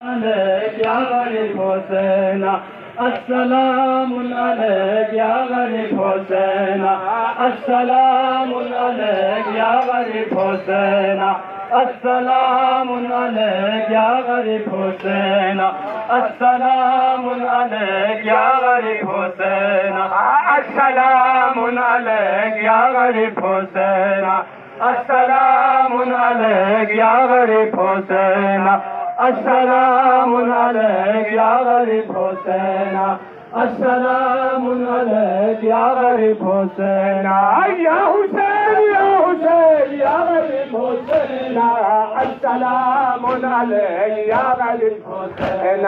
عليك يا غريب حسين السلام عليك يا غريب حسين السلام عليك يا غريب حسين السلام عليك يا غريب حسين السلام عليك يا غريب حسين السلام عليك يا غريب حسين السلام عليك يا غريب حسين السلام عليك يا غريب حسين السلام عليك يا غريب حسين يا حسين يا حسين يا غريب حسين السلام عليك يا غريب حسين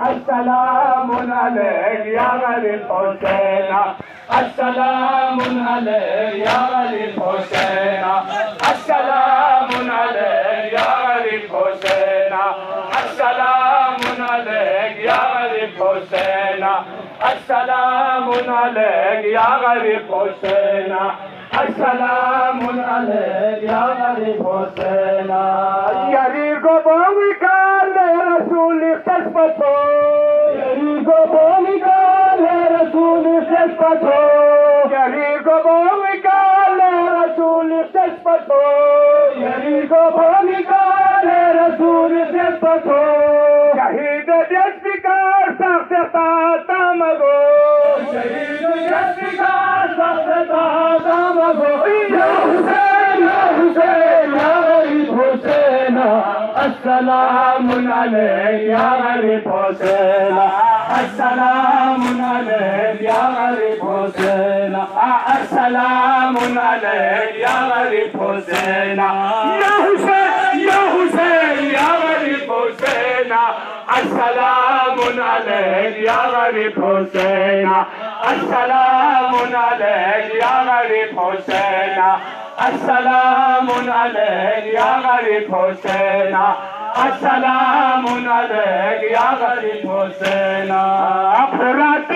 السلام عليك يا غريب حسين السلام عليك يا غريب حسين السلام عليك يا غريب حسين السلام عليك يا غريب حسين السلام عليك يا غريب حسين السلام عليك يا غريب حسين يريكو بومي قال رسول تثبتو يريكو بومي قال رسول تثبتو يريكو بومي قال رسول تثبتو يريكو بومي قال رسول تثبتو شهيد جسدكار سخت تامغو شهيد جسدكار سخت تامغو يا حسين يا حسين يا غريب حسين السلام عليك يا غريب حسين السلام عليك يا غريب حسين السلام عليك يا غريب حسين يا حسين يا حسين يا غريب حسين السلام عليك يا غريب حسين السلام عليك يا غريب حسين السلام عليك يا غريب حسين السلام عليك يا غريب حسين أفراد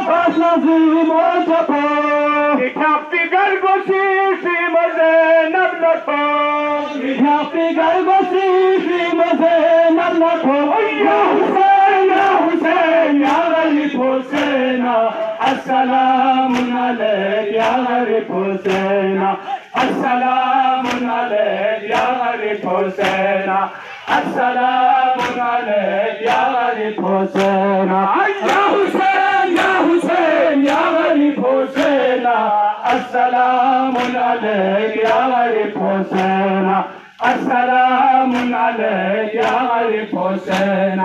فاسنزيم وجبو كتابتي قلبسي في مزين ابنكو كتابتي قلبسي في مزين ابنكو يا حسين يا حسين يا غريب حسين السلام عليك يا غريب حسين السلام عليك يا غريب حسين السلام عليك يا غريب حسين يا حسين يا حسين يا غريب حسين السلام عليك يا غريب حسين السلام عليك يا غريب حسين